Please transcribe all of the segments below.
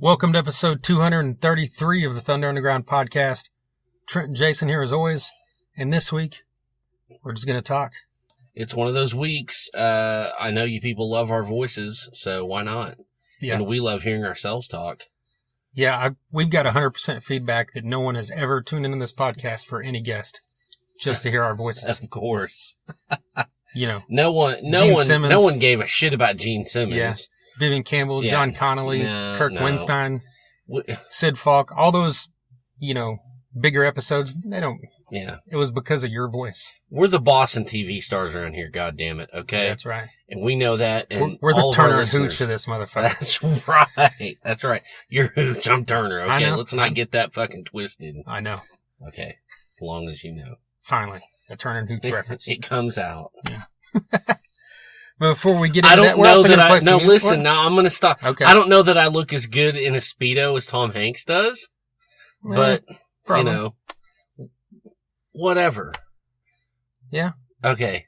Welcome to episode 233 of the Thunder Underground podcast. Trent and Jason here as always. And this week, we're just going to talk. It's one of those weeks. I know you people love our voices, so why not? Yeah. And we love hearing ourselves talk. Yeah, we've got 100% feedback that no one has ever tuned into this podcast for any guest, just to hear our voices. Of course. You know, No one gave a shit about Gene Simmons. Yeah. Vivian Campbell, Yeah. John Connolly, Kirk No. Weinstein, Sid Falk, all those, bigger episodes, they don't. Yeah. It was because of your voice. We're the boss and TV stars around here, goddammit, okay? Yeah, that's right. And we know that. And We're the all of our Turner and listeners- Hooch of this motherfucker. That's right. That's right. You're Hooch, I'm Turner, I okay? know. Let's not get that fucking twisted. I know. Okay. As long as you know. Finally, a Turner and Hooch reference. It comes out. Yeah. But before we get into I that, don't we're know also that going to play I, some no, music. listen, What? now I'm going to stop. Okay. I don't know that I look as good in a Speedo as Tom Hanks does, but, Probably. whatever. Yeah. Okay.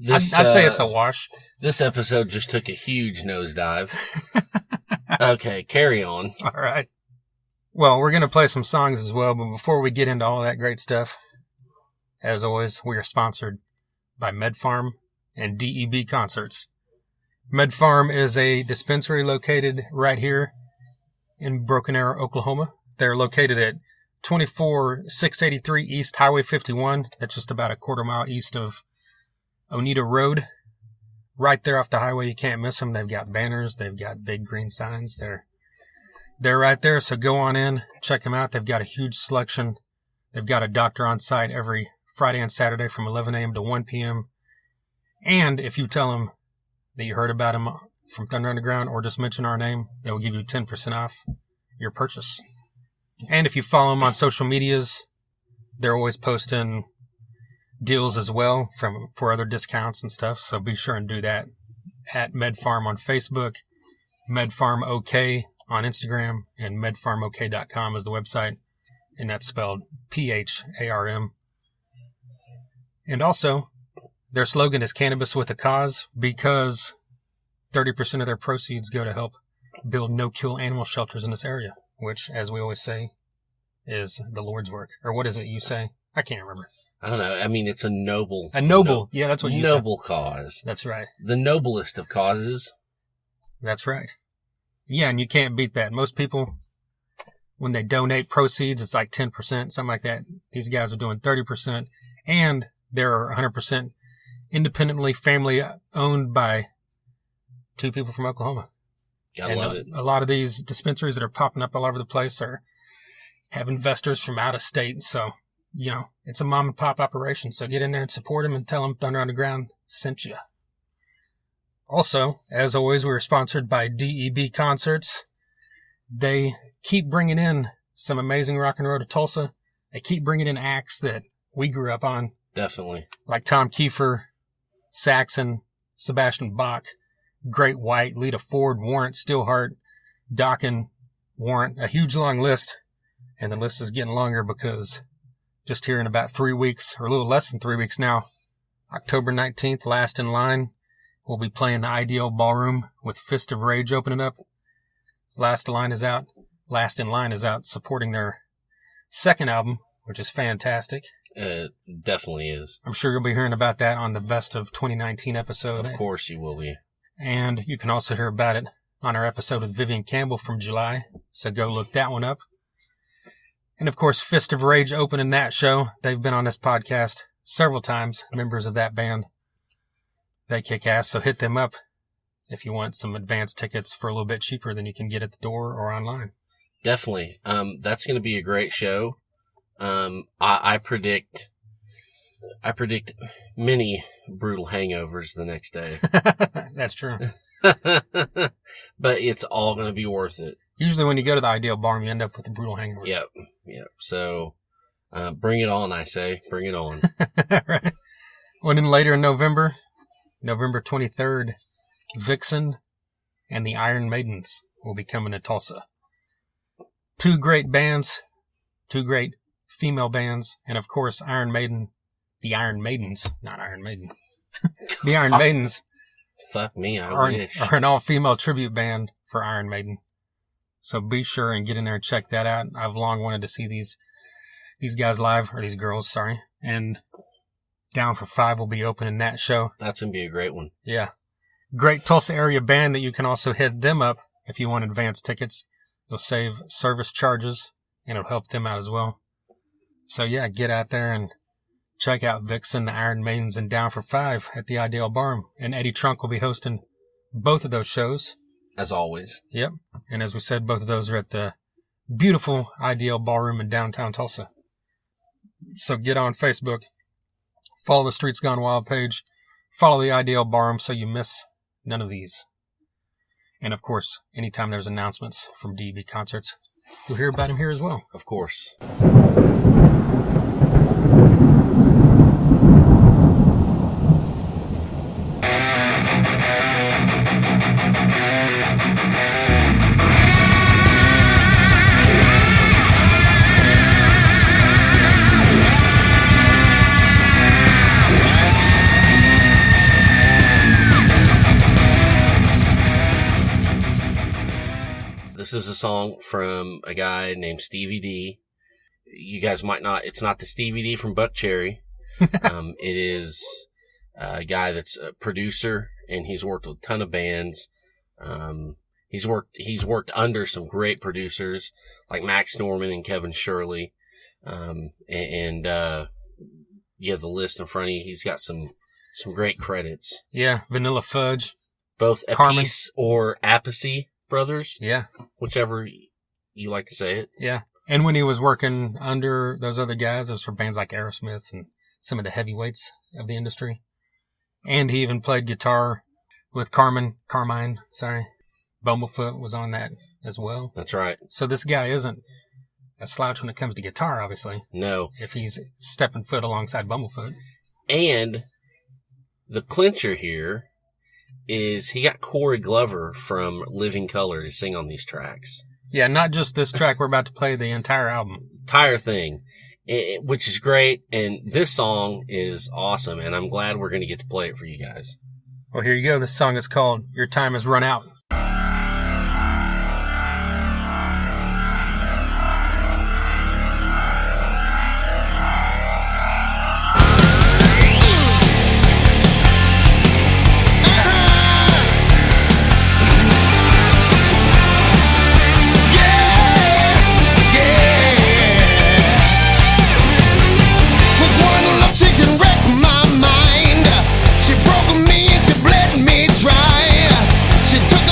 I'd say it's a wash. This episode just took a huge nosedive. Okay, carry on. All right. Well, we're going to play some songs as well, but before we get into all that great stuff, as always, we are sponsored by MedFarm and DEB Concerts. MedFarm is a dispensary located right here in Broken Arrow, Oklahoma. They're located at 24683 East Highway 51. That's just about a quarter mile east of Oneida Road. Right there off the highway, you can't miss them. They've got banners. They've got big green signs. They're right there, so go on in, check them out. They've got a huge selection. They've got a doctor on site every Friday and Saturday from 11 a.m. to 1 p.m. And if you tell them that you heard about them from Thunder Underground or just mention our name, they will give you 10% off your purchase. And if you follow them on social medias, they're always posting deals as well for other discounts and stuff. So be sure and do that at MedFarm on Facebook, MedFarm OK on Instagram, and medfarmok.com is the website. And that's spelled PHARM. And also, their slogan is Cannabis with a Cause, because 30% of their proceeds go to help build no-kill animal shelters in this area, which, as we always say, is the Lord's work. Or what is it you say? I can't remember. I don't know. I mean, it's a noble. Yeah, that's what you said. Noble cause. That's right. The noblest of causes. That's right. Yeah, and you can't beat that. Most people, when they donate proceeds, it's like 10%, something like that. These guys are doing 30%, and they're 100% independently family owned by two people from Oklahoma. Gotta love it. A lot of these dispensaries that are popping up all over the place have investors from out of state. So, it's a mom and pop operation. So get in there and support them and tell them Thunder Underground sent you. Also, as always, we're sponsored by DEB Concerts. They keep bringing in some amazing rock and roll to Tulsa. They keep bringing in acts that we grew up on. Definitely. Like Tom Kiefer, Saxon, Sebastian Bach, Great White, Lita Ford, Warrant, Steelheart, Dokken, Warrant, a huge long list. And the list is getting longer because just here in about 3 weeks, or a little less than 3 weeks now, October 19th, Last in Line, we'll be playing the Ideal Ballroom with Fist of Rage opening up. Last in Line is out supporting their second album, which is fantastic. Definitely is. I'm sure you'll be hearing about that on the Best of 2019 episode. Of course you will be. And you can also hear about it on our episode with Vivian Campbell from July. So go look that one up. And of course, Fist of Rage opening that show. They've been on this podcast several times, members of that band. They kick ass, so hit them up if you want some advance tickets for a little bit cheaper than you can get at the door or online. Definitely. That's going to be a great show. I predict many brutal hangovers the next day. That's true. But it's all going to be worth it. Usually when you go to the Ideal Barn, you end up with a brutal hangover. Yep. So, bring it on, I say. Bring it on. Right. Well, then later in November 23rd, Vixen and the Iron Maidens will be coming to Tulsa. Two great bands, two great female bands, and of course, Iron Maiden, the Iron Maidens, not Iron Maiden. The Iron Maidens Fuck me, I are wish. an all-female tribute band for Iron Maiden. So be sure and get in there and check that out. I've long wanted to see these guys live, or these girls, sorry. And Down for Five will be opening that show. That's going to be a great one. Yeah. Great Tulsa area band that you can also hit them up if you want advance tickets. You'll save service charges, and it'll help them out as well. So yeah, get out there and check out Vixen, the Iron Maidens, and Down for Five at the Ideal Ballroom. And Eddie Trunk will be hosting both of those shows. As always. Yep. And as we said, both of those are at the beautiful Ideal Ballroom in downtown Tulsa. So get on Facebook, follow the Streets Gone Wild page, follow the Ideal Ballroom so you miss none of these. And of course, anytime there's announcements from DB concerts, you'll hear about them here as well. Of course. This is a song from a guy named Stevie D. You guys might not, it's not the Stevie D from Buck Cherry. It is a guy that's a producer, and he's worked with a ton of bands. He's worked under some great producers like Max Norman and Kevin Shirley. You have the list in front of you. He's got some great credits. Yeah, Vanilla Fudge. Both Carmen. Appice or Appice brothers. Yeah. Whichever you like to say it. Yeah. And when he was working under those other guys, it was for bands like Aerosmith and some of the heavyweights of the industry. And he even played guitar with Carmine. Bumblefoot was on that as well. That's right. So this guy isn't a slouch when it comes to guitar, obviously. No. If he's stepping foot alongside Bumblefoot. And the clincher here is he got Corey Glover from Living Colour to sing on these tracks. Yeah, not just this track. We're about to play the entire album. Entire thing, which is great. And this song is awesome, and I'm glad we're going to get to play it for you guys. Well, here you go. This song is called Your Time Has Run Out. She broke me and she bled me dry. She took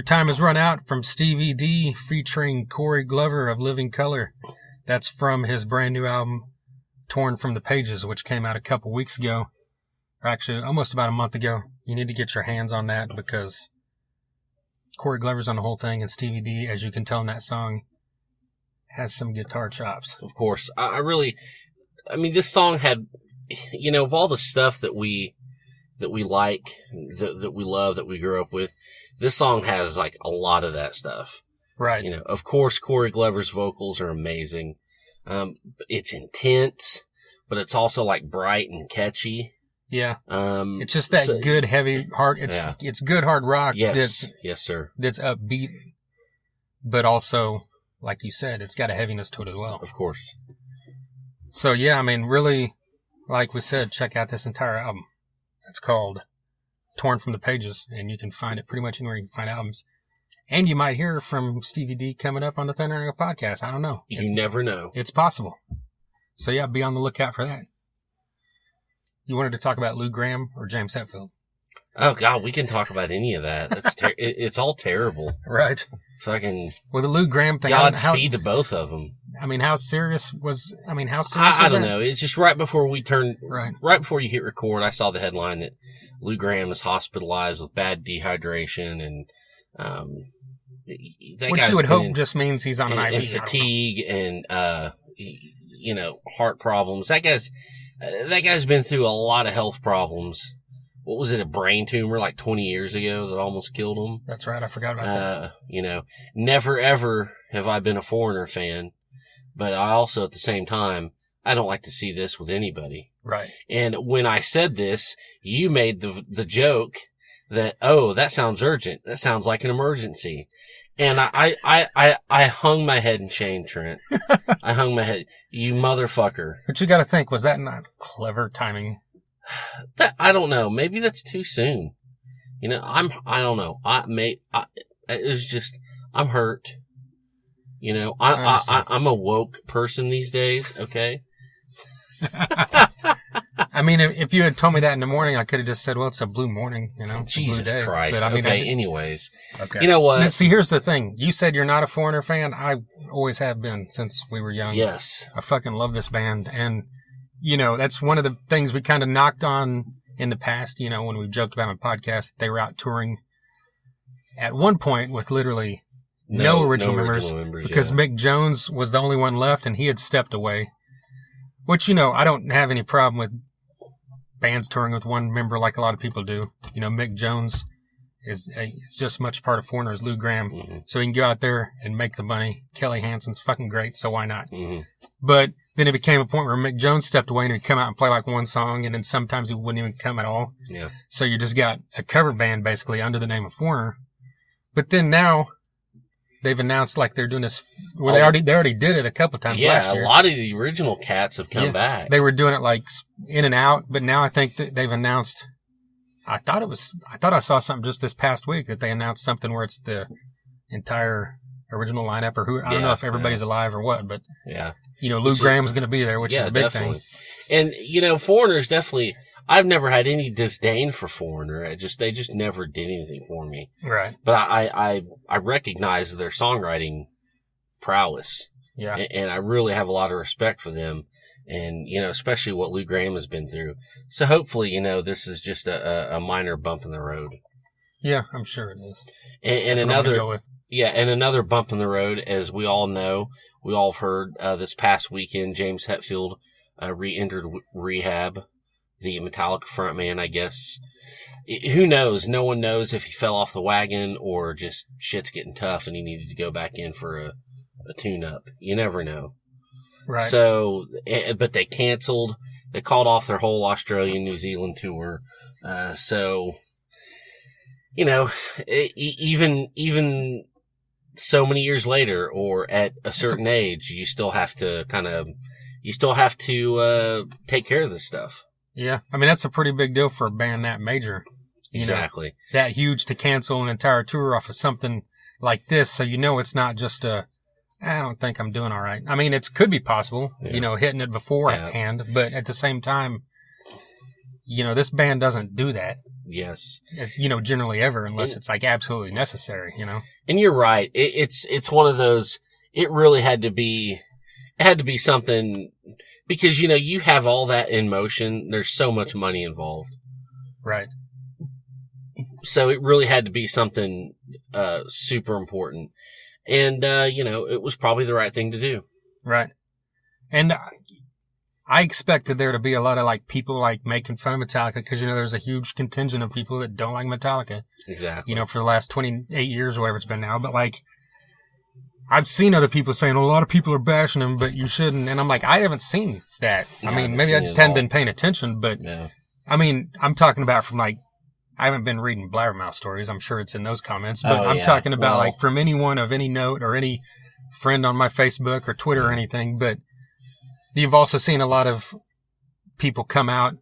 Time Has Run Out from Stevie D featuring Corey Glover of Living Colour. That's from his brand new album, Torn from the Pages, which came out a couple weeks ago. Or actually, almost about a month ago. You need to get your hands on that because Corey Glover's on the whole thing, and Stevie D, as you can tell in that song, has some guitar chops. Of course. I mean, this song had, of all the stuff that we like, that we love, that we grew up with, this song has like a lot of that stuff. Right. Of course, Corey Glover's vocals are amazing. It's intense, but it's also like bright and catchy. Yeah. It's just that good heavy hard. It's good hard rock. Yes. Yes, sir. That's upbeat, but also, like you said, it's got a heaviness to it as well. Of course. So yeah, I mean, really, like we said, check out this entire album. It's called Torn from the Pages, and you can find it pretty much anywhere you can find albums. And you might hear from Stevie D coming up on the Thunder Angle podcast. I don't know. You never know. It's possible. So yeah, be on the lookout for that. You wanted to talk about Lou Gramm or James Hetfield? Oh God, we can talk about any of that. That's it's all terrible. Right. Fucking. Well, the Lou Gramm thing. Godspeed to both of them. I mean, how serious was I that? don't know. It's just right before we turned, right before you hit record, I saw the headline that Lou Gramm is hospitalized with bad dehydration and, which you would hope just means he's on an IV. And fatigue and, heart problems. That guy's been through a lot of health problems. What was it, a brain tumor like 20 years ago that almost killed him? That's right. I forgot about that. Never ever have I been a Foreigner fan. But I also, at the same time, I don't like to see this with anybody. Right. And when I said this, you made the joke that, oh, that sounds urgent. That sounds like an emergency. And I hung my head in shame, Trent. I hung my head. You motherfucker. But you got to think, was that not clever timing? I don't know. Maybe that's too soon. I don't know. It was just, I'm hurt. I'm a woke person these days, okay? I mean, if you had told me that in the morning, I could have just said, well, it's a blue morning, Jesus blue day. Christ. But, I mean, okay, anyways. Okay. You know what? Now, see, here's the thing. You said you're not a Foreigner fan. I always have been since we were young. Yes. I fucking love this band. And, that's one of the things we kind of knocked on in the past, when we joked about on the podcast. They were out touring at one point with literally no original members because Mick Jones was the only one left and he had stepped away. Which, I don't have any problem with bands touring with one member like a lot of people do. Mick Jones is just as much part of Foreigner as Lou Gramm. Mm-hmm. So he can go out there and make the money. Kelly Hansen's fucking great, so why not? Mm-hmm. But then it became a point where Mick Jones stepped away and he'd come out and play like one song, and then sometimes he wouldn't even come at all. Yeah. So you just got a cover band basically under the name of Foreigner. But then now they've announced like they're doing this. Well, they already did it a couple times last year. Yeah, a lot of the original cats have come back. They were doing it like in and out, but now I think that they've announced. I thought I saw something just this past week that they announced something where it's the entire original lineup, or who I don't know if everybody's alive or what, but Lou Gramm's going to be there, which is the big thing. And Foreigner's definitely. I've never had any disdain for Foreigner. They just never did anything for me. Right. But I recognize their songwriting prowess. Yeah. And I really have a lot of respect for them. And, especially what Lou Gramm has been through. So hopefully, this is just a minor bump in the road. Yeah, I'm sure it is. And another bump in the road, as we all know, we all have heard, this past weekend, James Hetfield, re-entered rehab. The Metallica frontman, I guess. Who knows? No one knows if he fell off the wagon or just shit's getting tough and he needed to go back in for a tune-up. You never know. Right. So, but they canceled. They called off their whole Australia, New Zealand tour. So, even so many years later or at a certain age, you still have to take care of this stuff. Yeah. I mean, that's a pretty big deal for a band that major. Exactly. That huge to cancel an entire tour off of something like this. So, it's not just I don't think I'm doing all right. I mean, it could be possible, hitting it beforehand, but at the same time, this band doesn't do that. Yes. Generally ever, unless it's like absolutely necessary, And you're right. It's one of those, it really had to be something, because, you have all that in motion. There's so much money involved. Right. So it really had to be something, super important. And, it was probably the right thing to do. Right. And I expected there to be a lot of like people like making fun of Metallica because, there's a huge contingent of people that don't like Metallica. Exactly. For the last 28 years or whatever it's been now. But like, I've seen other people saying, a lot of people are bashing him, but you shouldn't. And I'm like, I haven't seen that. No, I mean, maybe I just hadn't been paying attention, but yeah. I mean, I'm talking about from like, I haven't been reading Blabbermouth stories. I'm sure it's in those comments, but I'm talking about like from anyone of any note or any friend on my Facebook or Twitter or anything. But you've also seen a lot of people come out,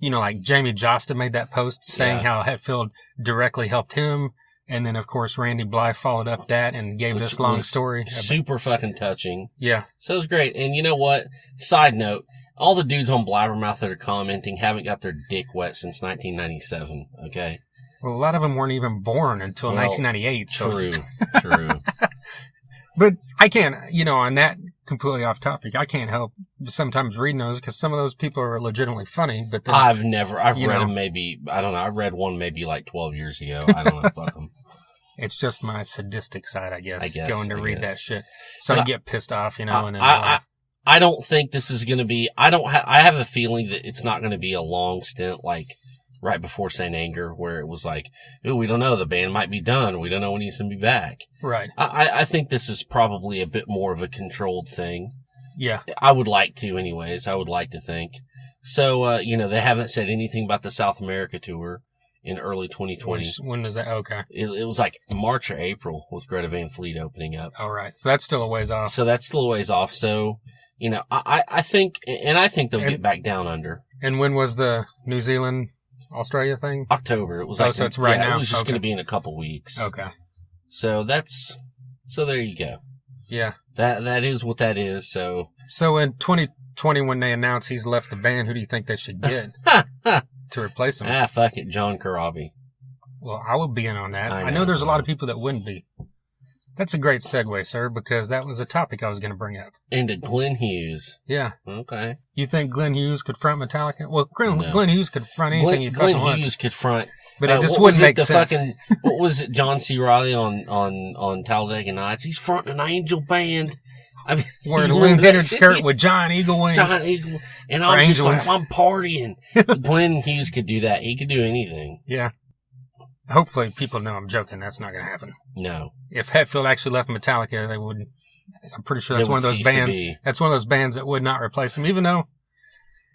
like Jamie Josta made that post saying how Hetfield directly helped him. And then, of course, Randy Blythe followed up that and gave this long story. Super fucking touching. Yeah. So it was great. And you know what? Side note, all the dudes on Blabbermouth that are commenting haven't got their dick wet since 1997, okay? Well, a lot of them weren't even born until 1998. True, so. True. But I can't, on that completely off topic, I can't help sometimes reading those because some of those people are legitimately funny. But then, I've read them maybe, I don't know, I read one maybe like 12 years ago. I don't know, fuck them. It's just my sadistic side, I guess going to read that shit. So I get pissed off, and then I don't think this is going to be, I have a feeling that it's not going to be a long stint like right before St. Anger, where it was like, oh, we don't know, the band might be done. We don't know when he's going to be back. Right. I think this is probably a bit more of a controlled thing. Yeah. I would like to anyways. I would like to think. So, they haven't said anything about the South America tour in early 2020. When was that? Okay. It was like March or April with Greta Van Fleet opening up. All right. So that's still a ways off. So, I think they'll get back down under. And when was the New Zealand Australia thing? October. It was so it's right now. It was just going to be in a couple weeks. Okay. So there you go. Yeah. That is what that is. So in 2020, when they announce he's left the band, who do you think they should get to replace him? Fuck it, John Corabi. Well, I would be in on that. I know there's a lot of people that wouldn't be. That's a great segue, sir, because that was a topic I was going to bring up. Into Glenn Hughes. Yeah. Okay. You think Glenn Hughes could front Metallica? Well, Glenn Hughes could front anything he fucking Glenn Hughes could front. But it just wouldn't make sense. What was it, John C. Reilly on Talladega Nights? He's fronting an Angel band. I mean, wearing a Lynn skirt with giant eagle wings. And I'm just like, I'm partying. Glenn Hughes could do that. He could do anything. Yeah. Hopefully people know I'm joking. That's not going to happen. No. If Hetfield actually left Metallica, they would. I'm pretty sure that's one of those bands. That's one of those bands that would not replace him, even though,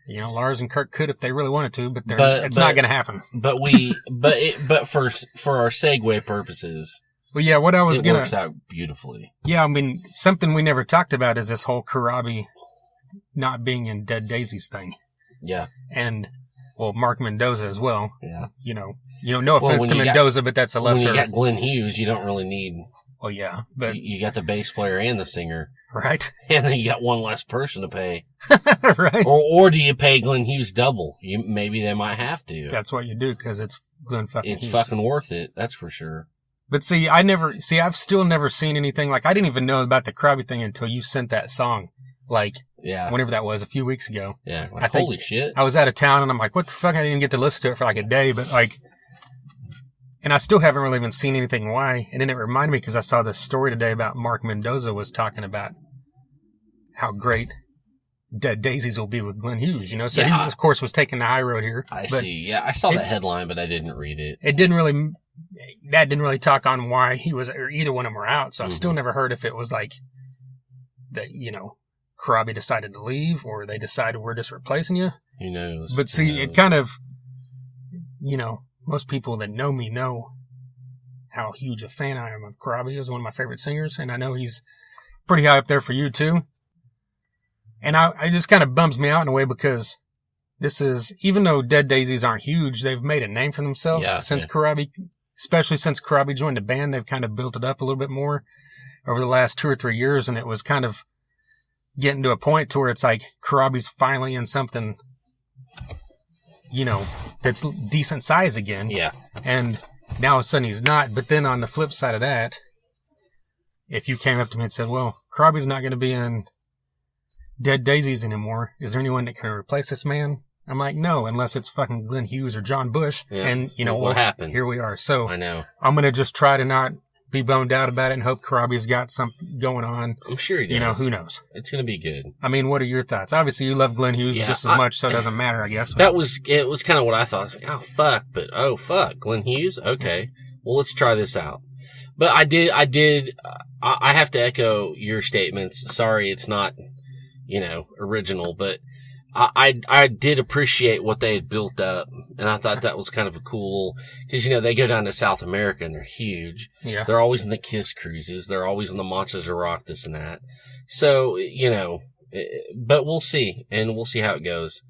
Lars and Kirk could if they really wanted to, but it's not going to happen. But for our segue purposes. Well, yeah, what I was going to. It works out beautifully. Yeah, I mean, something we never talked about is this whole Corabi not being in Dead Daisies thing. Yeah. And, well, Mark Mendoza as well. Yeah. No offense to Mendoza, but that's a lesser. When you got Glenn Hughes, you don't really need. Well, yeah, but you got the bass player and the singer, right? And then you got one less person to pay, right? Or do you pay Glenn Hughes double? Maybe they might have to. That's what you do because it's Glenn fucking. It's Hughes. fucking worth it. That's for sure. But I've still never seen anything like I didn't even know about the Krabby thing until you sent that song. Like, whenever that was, a few weeks ago. Yeah, like, holy shit. I was out of town and I'm like, what the fuck? I didn't even get to listen to it for like a day, but like. And I still haven't really even seen anything why. And then it reminded me because I saw this story today about Mark Mendoza was talking about how great Dead Daisies will be with Glenn Hughes, So he, of course, was taking the high road here. I see. Yeah, I saw that headline, but I didn't read it. That didn't really talk on why he was, or either one of them were out. So I've still never heard if it was like that, Corabi decided to leave or they decided we're just replacing you. Who knows? But see, it kind of, most people that know me know how huge a fan I am of Corabi. He's one of my favorite singers, and I know he's pretty high up there for you, too. And it just kind of bums me out in a way because this is, even though Dead Daisies aren't huge, they've made a name for themselves since Corabi, especially since Corabi joined the band. They've kind of built it up a little bit more over the last 2 or 3 years, and it was kind of getting to a point to where it's like Corabi's finally in something that's decent size again. Yeah. And now all of a sudden he's not. But then on the flip side of that, if you came up to me and said, well, Crosby's not going to be in Dead Daisies anymore, is there anyone that can replace this man? I'm like, no, unless it's fucking Glenn Hughes or John Bush. Yeah. And, what happened? Here we are. So I know. I'm going to just try to not be bummed out about it and hope Crosby's got something going on. I'm sure he does. Who knows? It's going to be good. I mean, what are your thoughts? Obviously, you love Glenn Hughes just as much, so it doesn't matter, I guess. It was kind of what I thought. I was like, oh, fuck, Glenn Hughes? Okay. Well, let's try this out. But I have to echo your statements. Sorry, it's not, original, but I did appreciate what they had built up, and I thought that was kind of a cool, because, they go down to South America and they're huge. Yeah. They're always in the Kiss cruises. They're always in the Monsters of Rock, this and that. So, but we'll see, and we'll see how it goes.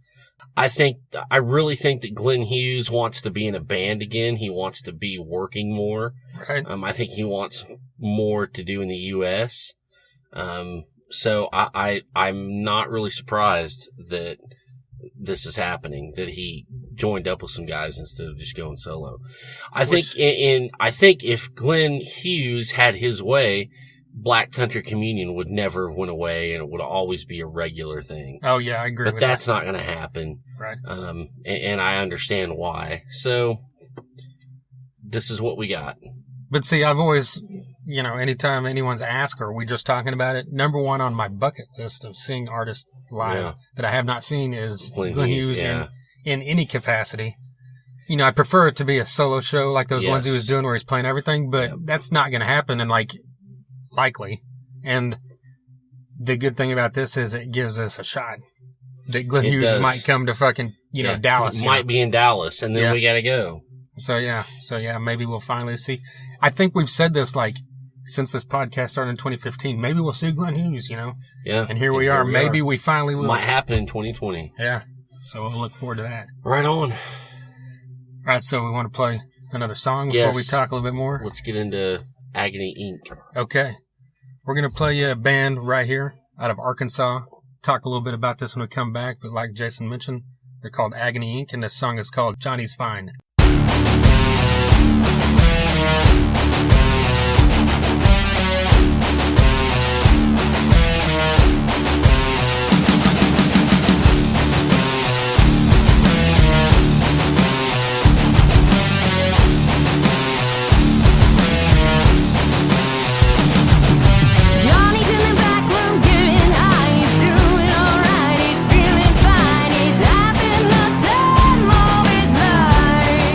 I really think that Glenn Hughes wants to be in a band again. He wants to be working more. Right. I think he wants more to do in the U.S. So I'm not really surprised that this is happening, that he joined up with some guys instead of just going solo. I think if Glenn Hughes had his way, Black Country Communion would never went away, and it would always be a regular thing. Oh yeah, I agree. But that's not going to happen. Right. And I understand why. So this is what we got. But see, I've always, anytime anyone's asked, or we just talking about it, number one on my bucket list of seeing artists live that I have not seen is Glenn Hughes in any capacity. I prefer it to be a solo show like those ones he was doing where he's playing everything, but that's not going to happen, and likely. And the good thing about this is it gives us a shot that Glenn Hughes might come to fucking, Dallas. Might be in Dallas, and then we got to go. So yeah, maybe we'll finally see. I think we've said this since this podcast started in 2015. Maybe we'll see Glenn Hughes, Yeah. And here we are. Maybe we finally will. Might happen in 2020. Yeah. So we'll look forward to that. Right on. All right. So we want to play another song before we talk a little bit more. Let's get into Agony Inc. Okay. We're going to play you a band right here out of Arkansas. Talk a little bit about this when we come back. But like Jason mentioned, they're called Agony Inc. And this song is called Johnny's Fine. He's having the time of his life.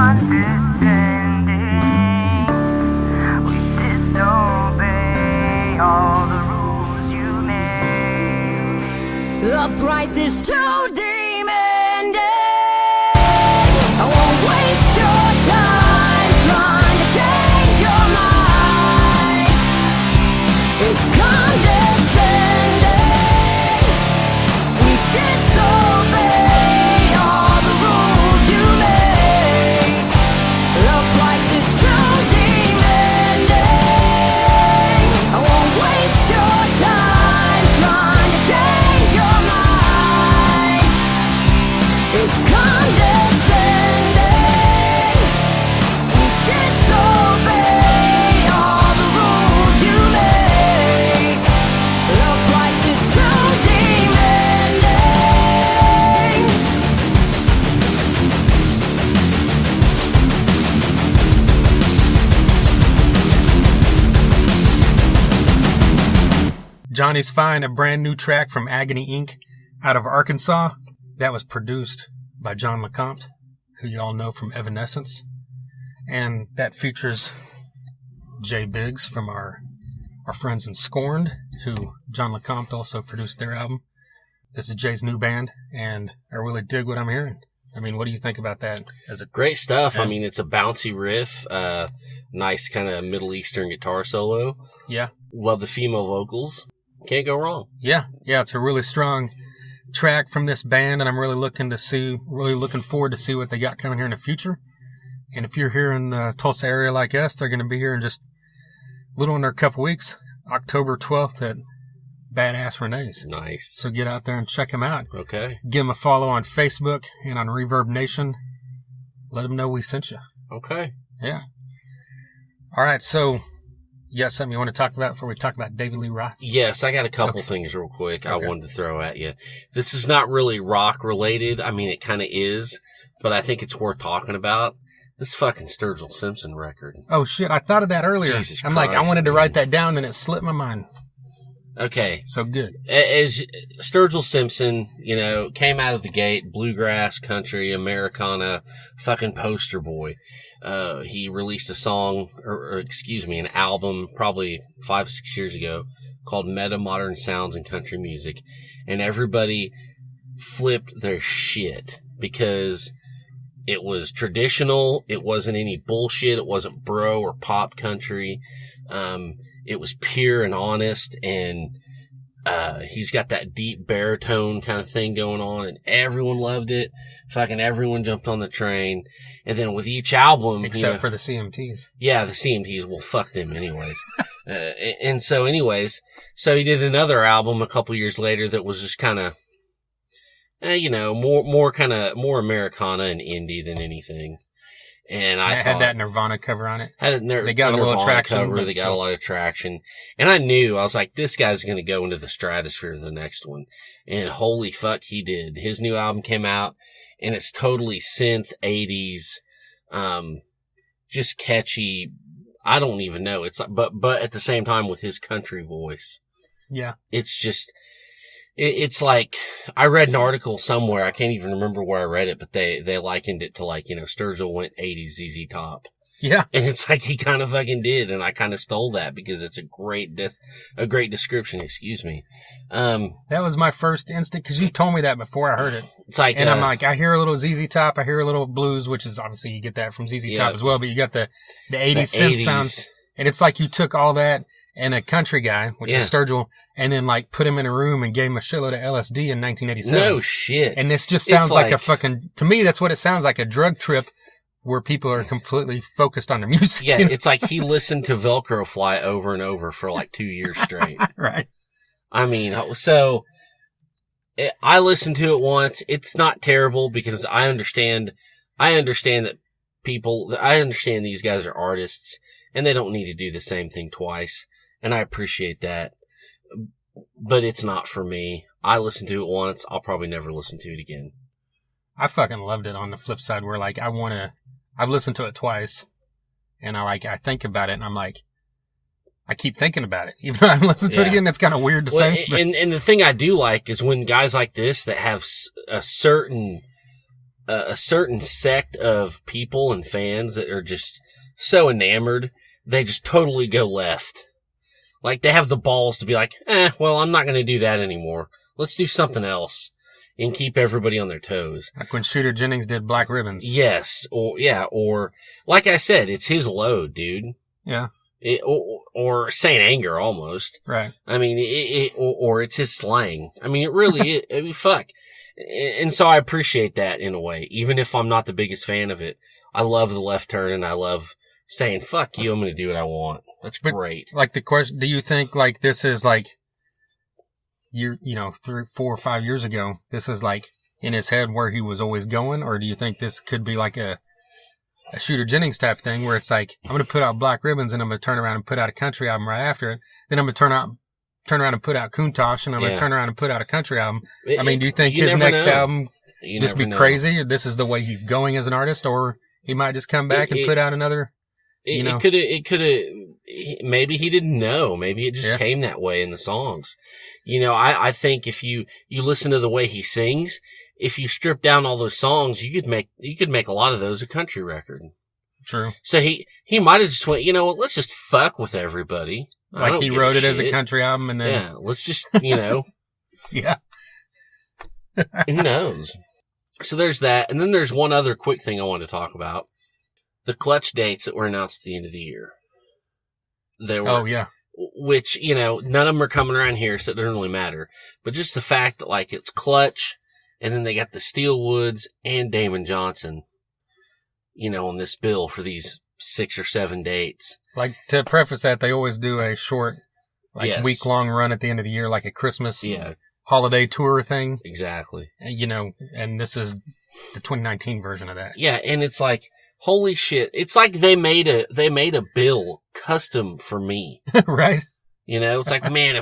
understanding. We disobey all the rules you made. The price is too demanding. I won't waste your time trying to change your mind. It's condescending. We disobey all the rules you made. The price is too demanding. I won't waste your time trying to change your mind. It's condescending. We disobey all the rules you made. The price is too demanding. Johnny's Fine, a brand new track from Agony Inc. out of Arkansas that was produced by John LeCompte, who you all know from Evanescence. And that features Jay Biggs from our friends in Scorned, who John LeCompte also produced their album. This is Jay's new band, and I really dig what I'm hearing. I mean, what do you think about that? Great stuff. I mean, it's a bouncy riff, nice kind of Middle Eastern guitar solo. Yeah. Love the female vocals. Can't go wrong. Yeah, it's a really strong track from this band, and I'm really looking forward to see what they got coming here in the future. And if you're here in the Tulsa area like us, they're going to be here in just a little under a couple weeks, October 12th at Badass Renee's. Nice. So get out there and check them out. Okay. Give them a follow on Facebook and on Reverb Nation. Let them know we sent you. Okay. Yeah. All right, so you got something you want to talk about before we talk about David Lee Roth? Yes, I got a couple things real quick I wanted to throw at you. This is not really rock related. I mean, it kind of is, but I think it's worth talking about. This fucking Sturgill Simpson record. Oh, shit. I thought of that earlier. Jesus I'm Christ, like, I wanted to man. write that down, and it slipped my mind. Okay. So good. As Sturgill Simpson, came out of the gate, bluegrass, country, Americana, fucking poster boy. He released a song, an album probably 5-6 years ago called Meta Modern Sounds in Country Music. And everybody flipped their shit because it was traditional. It wasn't any bullshit. It wasn't bro or pop country. It was pure and honest, and he's got that deep baritone kind of thing going on, and everyone loved it. Fucking everyone jumped on the train. And then with each album... Except for the CMTs. Yeah, the CMTs. Well, fuck them anyways. And so anyways, so he did another album a couple years later that was just kind of, more Americana and indie than anything. And I had that Nirvana cover on it. They got a little traction cover. They got a lot of traction. And I was like, this guy's going to go into the stratosphere the next one. And holy fuck, he did. His new album came out, and it's totally synth 80s, just catchy. I don't even know. It's like, but at the same time with his country voice. Yeah. It's just, it's like, I read an article somewhere, I can't even remember where I read it, but they likened it to Sturgill went 80s ZZ Top. Yeah. And it's like he kind of fucking did, and I kind of stole that because it's a great description, excuse me. That was my first instinct, because you told me that before I heard it. It's like, and I'm like, I hear a little ZZ Top, I hear a little blues, which is obviously you get that from ZZ Top as well, but you got the 80s synth sounds, and it's like you took all that and a country guy, which is Sturgill, and then put him in a room and gave him a shitload of LSD in 1987. No shit. And this just sounds like a fucking, to me, that's what it sounds like, a drug trip where people are completely focused on their music. Yeah, it's like he listened to Velcro Fly over and over for 2 years straight. Right. I mean, so I listened to it once. It's not terrible because I understand that I understand these guys are artists and they don't need to do the same thing twice. And I appreciate that. But it's not for me. I listened to it once. I'll probably never listen to it again. I fucking loved it on the flip side where I've listened to it twice and I think about it and I'm like, I keep thinking about it. Even though I've listened to it again, that's kind of weird to say. And the thing I do like is when guys like this that have a certain a certain sect of people and fans that are just so enamored, they just totally go left. Like, they have the balls to be like, well, I'm not going to do that anymore. Let's do something else and keep everybody on their toes. Like when Shooter Jennings did Black Ribbons. Yes. Or like I said, it's his load, dude. Yeah. Or Saint Anger almost. Right. I mean, or it's his slang. I mean, it really is. I mean, fuck. And so I appreciate that in a way, even if I'm not the biggest fan of it. I love the left turn and I love saying, fuck you, I'm going to do what I want. That's great. Like the question, do you think like this is like, 3, 4 or 5 years ago, this is like in his head where he was always going? Or do you think this could be like a Shooter Jennings type thing where it's like, I'm going to put out Black Ribbons and I'm going to turn around and put out a country album right after it. Then I'm going to turn around and put out Countach and I'm going to turn around and put out a country album. I mean, do you think his next album just be crazy? Or this is the way he's going as an artist, or he might just come back and put out another, It could have, maybe he didn't know. Maybe it just came that way in the songs. I think if you listen to the way he sings, if you strip down all those songs, you could make a lot of those a country record. True. So he might have just went, you know what, let's just fuck with everybody. Like he wrote it as a country album and then. Yeah, let's just, Yeah. Who knows? So there's that. And then there's one other quick thing I wanted to talk about. The Clutch dates that were announced at the end of the year. Which, none of them are coming around here, so it doesn't really matter. But just the fact that, like, it's Clutch, and then they got the Steelwoods and Damon Johnson, on this bill for these 6 or 7 dates. Like, to preface that, they always do a short, week-long run at the end of the year, like a Christmas holiday tour thing. Exactly. And this is the 2019 version of that. Yeah, and it's like, holy shit. It's like they made a bill custom for me. Right. It's like, man,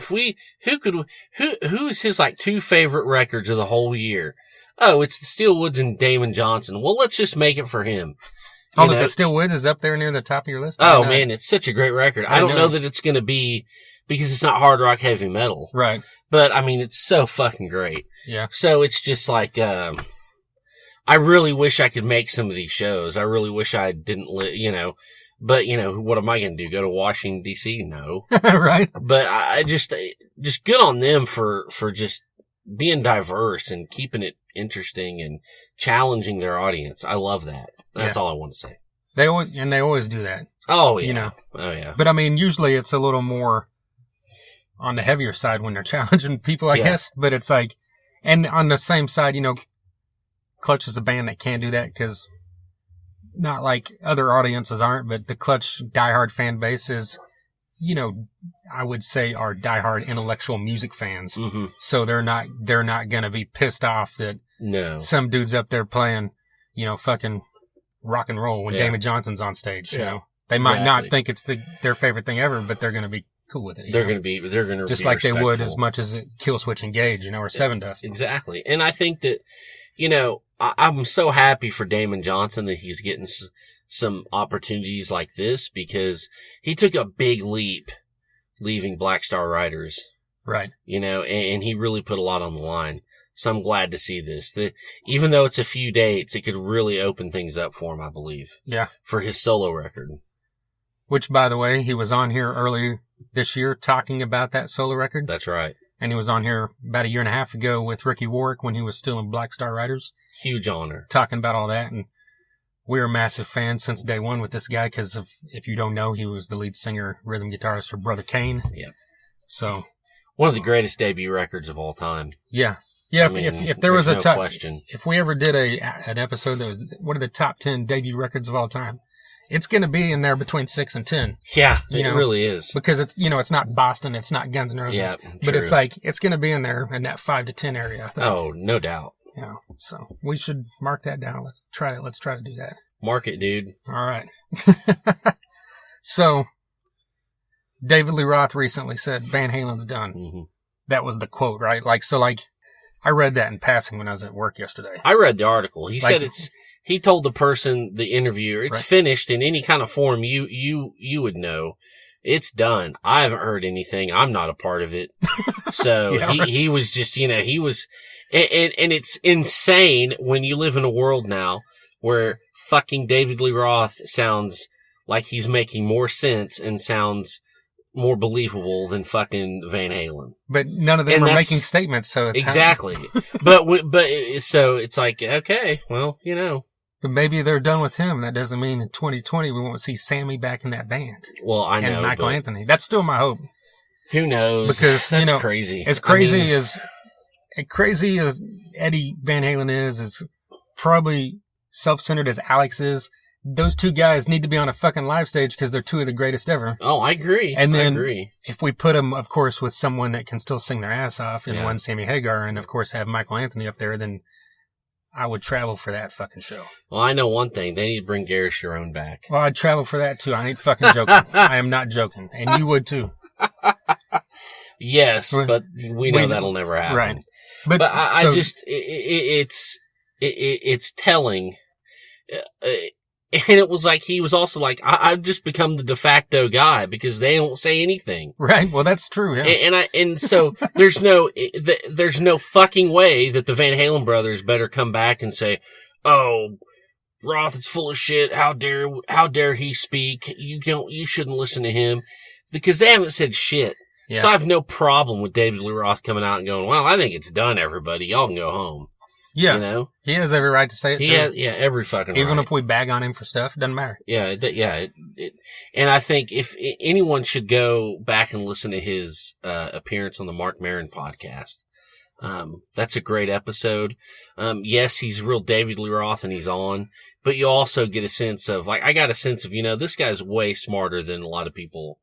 who's his like 2 favorite records of the whole year? Oh, it's the Steelwoods and Damon Johnson. Well, let's just make it for him. The Steelwoods is up there near the top of your list? Oh, man, it's such a great record. I don't know that it's going to be, because it's not hard rock heavy metal. Right. But, I mean, it's so fucking great. Yeah. So it's just like, I really wish I could make some of these shows. I really wish I didn't, but what am I going to do? Go to Washington D.C.? No. Right. But I just good on them for just being diverse and keeping it interesting and challenging their audience. I love that. That's all I want to say. They always do that. Oh yeah. Oh yeah. But I mean, usually it's a little more on the heavier side when they're challenging people, I guess. But it's like, and on the same side, Clutch is a band that can do that because not like other audiences aren't, but the Clutch diehard fan base is, I would say are diehard intellectual music fans. Mm-hmm. So they're not going to be pissed off that some dude's up there playing, fucking rock and roll when Damon Johnson's on stage. They might not think it's their favorite thing ever, but they're going to be cool with it. They're going to just like they would as much as Killswitch Engage, or Seven Dust. Exactly. And I think that, I'm so happy for Damon Johnson that he's getting some opportunities like this, because he took a big leap leaving Black Star Riders. Right. And he really put a lot on the line. So I'm glad to see this. Even though it's a few dates, it could really open things up for him, I believe. Yeah. For his solo record. Which, by the way, he was on here earlier this year talking about that solo record. That's right. And he was on here about 1.5 years ago with Ricky Warwick when he was still in Black Star Riders. Huge honor. Talking about all that. And we're massive fans since day one with this guy because, if you don't know, he was the lead singer, rhythm guitarist for Brother Kane. Yeah. So. One of the greatest debut records of all time. Yeah. Yeah, if there was a top, question. If we ever did an episode that was one of the top 10 debut records of all time, it's going to be in there between 6 and 10. Yeah, it really is. Because it's, it's not Boston, it's not Guns N' Roses, but it's like, it's going to be in there in that 5 to 10 area, I think. Oh, no doubt. So we should mark that down. Let's try to do that. Mark it, dude. All right. So David Lee Roth recently said Van Halen's done. Mm-hmm. That was the quote, right? I read that in passing when I was at work yesterday. I read the article. He said he told the interviewer, it's finished in any kind of form you would know. it's done. I haven't heard anything. I'm not a part of it. So he was just, he was, and it's insane when you live in a world now where fucking David Lee Roth sounds like he's making more sense and sounds more believable than fucking Van Halen. But none of them are making statements, so it's exactly. but so it's like, okay, well, But maybe they're done with him. That doesn't mean in 2020 we won't see Sammy back in that band. Well, I know. And Michael Anthony. That's still my hope. Who knows? Because that's crazy. As crazy as Eddie Van Halen is, as probably self-centered as Alex is, those two guys need to be on a fucking live stage because they're two of the greatest ever. Oh, I agree. And then if we put them, of course, with someone that can still sing their ass off, and one Sammy Hagar, and of course have Michael Anthony up there, then I would travel for that fucking show. Well, I know one thing. They need to bring Gary Cherone back. Well, I'd travel for that too. I ain't fucking joking. I am not joking. And you would too. Yes, but we know that'll never happen. Right. But I just, it's telling. And it was like, he was also like, I've just become the de facto guy because they don't say anything. Right. Well, that's true. Yeah. And so there's no fucking way that the Van Halen brothers better come back and say, oh, Roth is full of shit. How dare he speak? You shouldn't listen to him, because they haven't said shit. Yeah. So I have no problem with David Lee Roth coming out and going, well, I think it's done, everybody. Y'all can go home. Yeah. He has every right to say it, too. Every fucking Even right. if we bag on him for stuff, it doesn't matter. Yeah, and I think if anyone should go back and listen to his appearance on the Mark Maron podcast, that's a great episode. Yes, he's real David Lee Roth and he's on, but you also get a sense of, like, I got a sense of, this guy's way smarter than a lot of people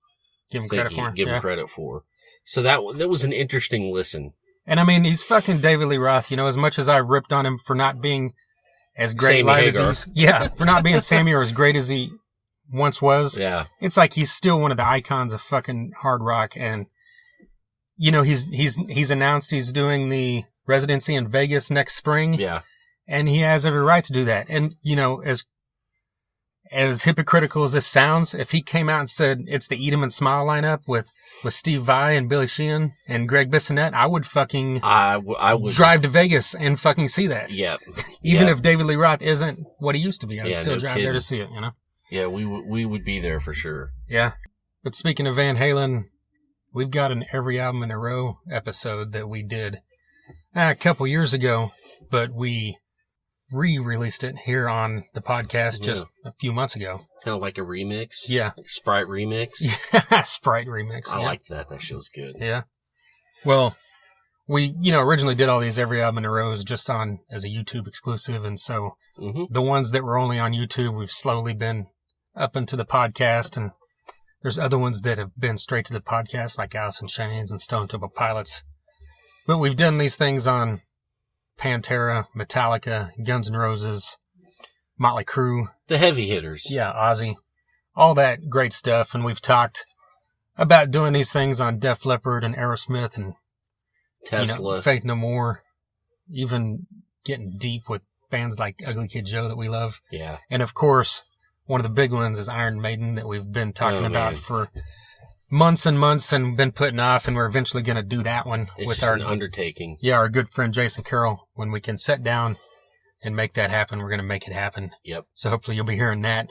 give him credit for. So that was an interesting listen. And I mean, he's fucking David Lee Roth. As much as I ripped on him for not being as great live as for not being Sammy or as great as he once was. Yeah, it's like he's still one of the icons of fucking hard rock. And he's announced he's doing the residency in Vegas next spring. Yeah, and he has every right to do that. And as hypocritical as this sounds, if he came out and said it's the Eat 'em and Smile lineup with Steve Vai and Billy Sheehan and Greg Bissonette, I would fucking I would drive to Vegas and fucking see that. Yep. Even if David Lee Roth isn't what he used to be, I'd still drive there to see it, Yeah, we would be there for sure. Yeah. But speaking of Van Halen, we've got an Every Album in a Row episode that we did a couple years ago, but we re-released it here on the podcast just a few months ago. Kind of like a remix? Yeah. Like Sprite remix? Sprite remix. I liked that. That show's good. Yeah. Well, we, originally did all these Every Album in a Row just as a YouTube exclusive, and so the ones that were only on YouTube, we've slowly been up into the podcast, and there's other ones that have been straight to the podcast, like Alice in Chains and Stone Temple Pilots. But we've done these things on Pantera, Metallica, Guns N' Roses, Motley Crue. The heavy hitters. Yeah, Ozzy. All that great stuff. And we've talked about doing these things on Def Leppard and Aerosmith and Tesla. Faith No More. Even getting deep with bands like Ugly Kid Joe that we love. Yeah. And of course, one of the big ones is Iron Maiden that we've been talking about for months and months and been putting off, and we're eventually going to do that one with an undertaking. Yeah, our good friend Jason Carroll. When we can sit down and make that happen, we're going to make it happen. Yep. So hopefully you'll be hearing that,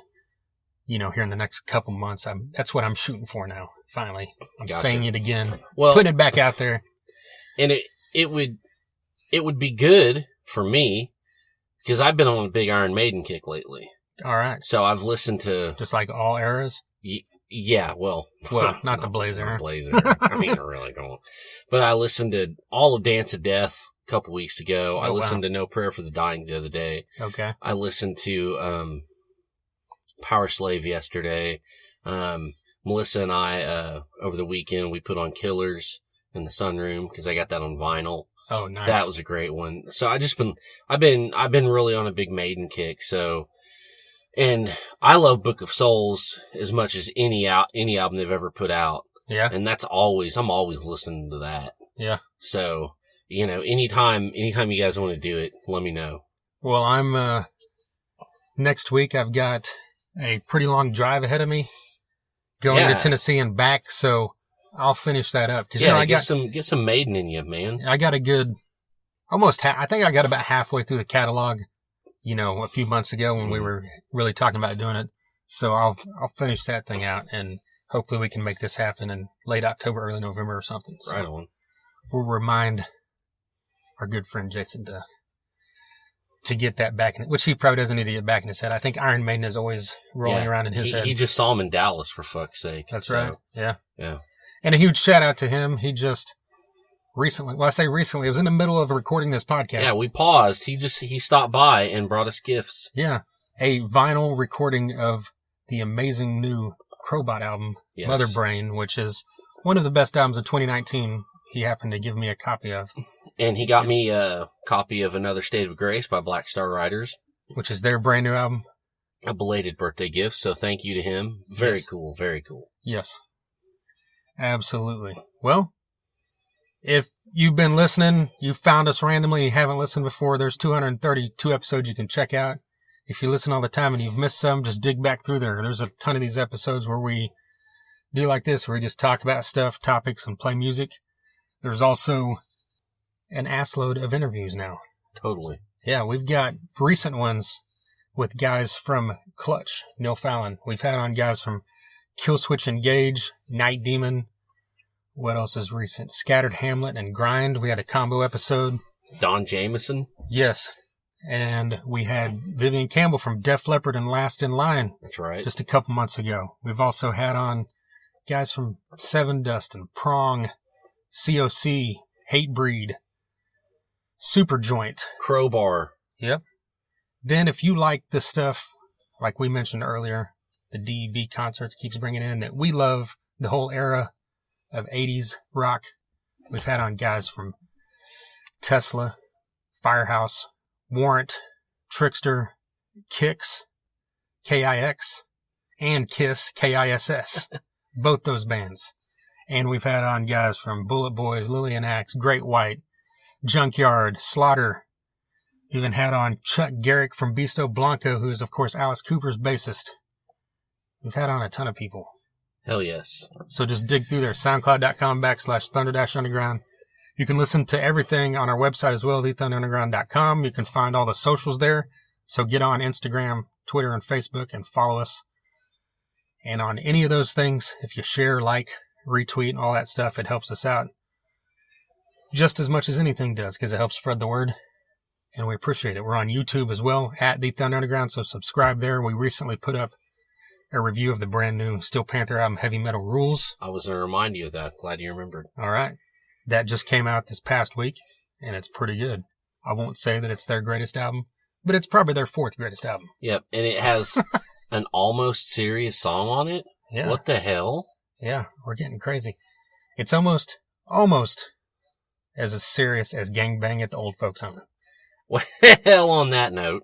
here in the next couple months. That's what I'm shooting for now. Finally, I'm saying it again. Well, putting it back out there. And it would be good for me because I've been on a big Iron Maiden kick lately. All right. So I've listened to just like all eras. Yeah, well, not the Blazer. Not Blazer. I mean, really going. But I listened to all of Dance of Death a couple weeks ago. I listened to No Prayer for the Dying the other day. Okay. I listened to Power Slave yesterday. Melissa and I over the weekend we put on Killers in the sunroom because I got that on vinyl. Oh, nice. That was a great one. So I've been really on a big Maiden kick. So. And I love Book of Souls as much as any album they've ever put out. Yeah. And I'm always listening to that. Yeah. So, anytime you guys want to do it, let me know. Well, I'm, next week I've got a pretty long drive ahead of me. going to Tennessee and back. So I'll finish that up. Cause, I get some Maiden in you, man. I got a good, I think I got about halfway through the catalog, a few months ago when we were really talking about doing it. So I'll finish that thing out, and hopefully we can make this happen in late October, early November or something. So right on. We'll remind our good friend Jason to get that back in it, which he probably doesn't need to get back in his head. I think Iron Maiden is always rolling around in his head. He just saw him in Dallas, for fuck's sake. That's right. Yeah. Yeah. And a huge shout out to him. He just recently, well, I say recently, it was in the middle of recording this podcast. Yeah, we paused. He stopped by and brought us gifts. Yeah. A vinyl recording of the amazing new Crowbot album, Mother Brain, which is one of the best albums of 2019. He happened to give me a copy of. And he got me a copy of Another State of Grace by Black Star Riders, which is their brand new album. A belated birthday gift, so thank you to him. Very cool, very cool. Yes. Absolutely. Well, if you've been listening, you found us randomly, you haven't listened before, there's 232 episodes you can check out. If you listen all the time and you've missed some, just dig back through there. There's a ton of these episodes where we do like this, where we just talk about stuff, topics, and play music. There's also an assload of interviews now. Totally. Yeah, we've got recent ones with guys from Clutch, Neil Fallon. We've had on guys from Killswitch Engage, Night Demon. What else is recent? Scattered Hamlet and Grind. We had a combo episode. Don Jameson. Yes. And we had Vivian Campbell from Def Leppard and Last in Line. That's right. Just a couple months ago. We've also had on guys from Seven Dust and Prong, COC, Hatebreed, Superjoint. Crowbar. Yep. Then if you like the stuff, like we mentioned earlier, the DEB concerts keeps bringing in, that we love the whole era of 80s rock. We've had on guys from Tesla, Firehouse, Warrant, Trickster, Kix, KIX, and Kiss, KISS. Both those bands. And we've had on guys from Bullet Boys, Lillian Axe, Great White, Junkyard, Slaughter. Even had on Chuck Garrick from Beasto Blanco, who is, of course, Alice Cooper's bassist. We've had on a ton of people. Hell yes. So just dig through there, soundcloud.com/Thunder-Underground. You can listen to everything on our website as well, thethunderunderground.com. You can find all the socials there. So get on Instagram, Twitter, and Facebook and follow us. And on any of those things, if you share, like, retweet, all that stuff, it helps us out just as much as anything does, because it helps spread the word, and we appreciate it. We're on YouTube as well, at The Thunder Underground, so subscribe there. We recently put up a review of the brand new Steel Panther album, Heavy Metal Rules. I was going to remind you of that. Glad you remembered. All right. That just came out this past week, and it's pretty good. I won't say that it's their greatest album, but it's probably their fourth greatest album. Yep, and it has an almost serious song on it. Yeah. What the hell? Yeah, we're getting crazy. It's almost as serious as Gangbang at the Old Folks Home. Well, on that note.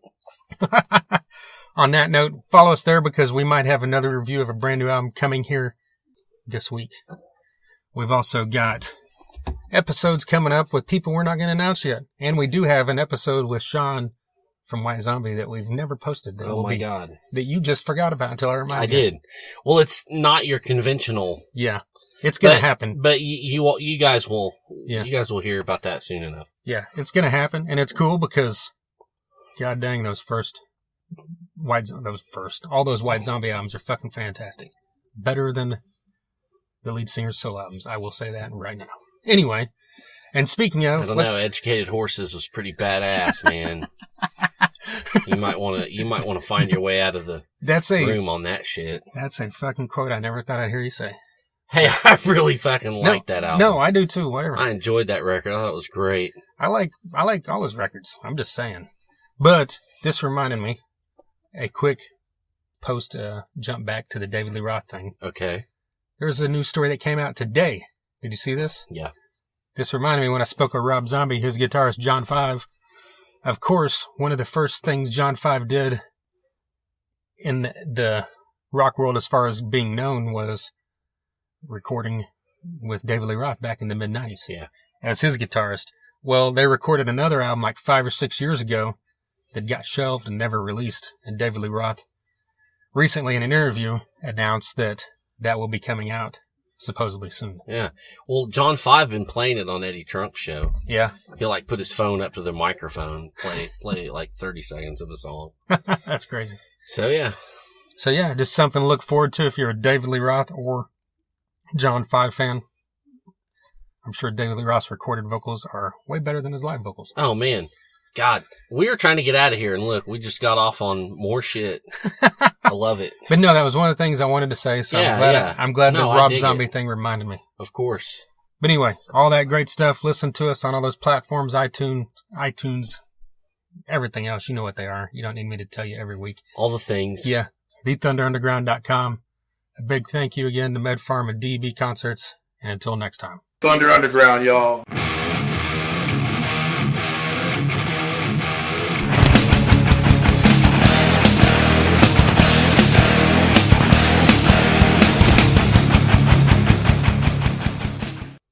On that note, follow us there because we might have another review of a brand new album coming here this week. We've also got episodes coming up with people we're not going to announce yet. And we do have an episode with Sean from White Zombie that we've never posted. Oh my God. That you just forgot about until I reminded you. I did. Well, it's not your conventional. Yeah. It's going to happen. But you guys will hear about that soon enough. Yeah, it's going to happen. And it's cool because, god dang, all those White Zombie albums are fucking fantastic. Better than the lead singer's solo albums. I will say that right now. Anyway, and speaking of, I don't know, Educated Horses was pretty badass, man. You might want to find your way out of the room on that shit. That's a fucking quote I never thought I'd hear you say. Hey, I really fucking liked that album. No, I do too. Whatever. I enjoyed that record. I thought it was great. I like all those records. I'm just saying. But this reminded me, a quick post jump back to the David Lee Roth thing. Okay. There's a new story that came out today. Did you see this? Yeah. This reminded me when I spoke with Rob Zombie, his guitarist John Five. Of course, one of the first things John Five did in the rock world as far as being known was recording with David Lee Roth back in the mid-90s. Yeah. As his guitarist. Well, they recorded another album like 5 or 6 years ago that got shelved and never released. And David Lee Roth recently in an interview announced that that will be coming out supposedly soon. Yeah. Well, John 5 been playing it on Eddie Trunk's show. Yeah. He'll like put his phone up to the microphone, play like 30 seconds of a song. That's crazy. So yeah. So yeah, just something to look forward to if you're a David Lee Roth or John 5 fan. I'm sure David Lee Roth's recorded vocals are way better than his live vocals. Oh man. God, we were trying to get out of here and look, we just got off on more shit. I love it. But no, that was one of the things I wanted to say. So Yeah, I'm glad No, the I Rob dig Zombie it. thing reminded me. Of course. But anyway, all that great stuff. Listen to us on all those platforms, iTunes, everything else. You know what they are. You don't need me to tell you every week. All the things. Yeah. TheThunderUnderground.com. A big thank you again to Med Farm and DB Concerts. And until next time. Thunder Underground, y'all.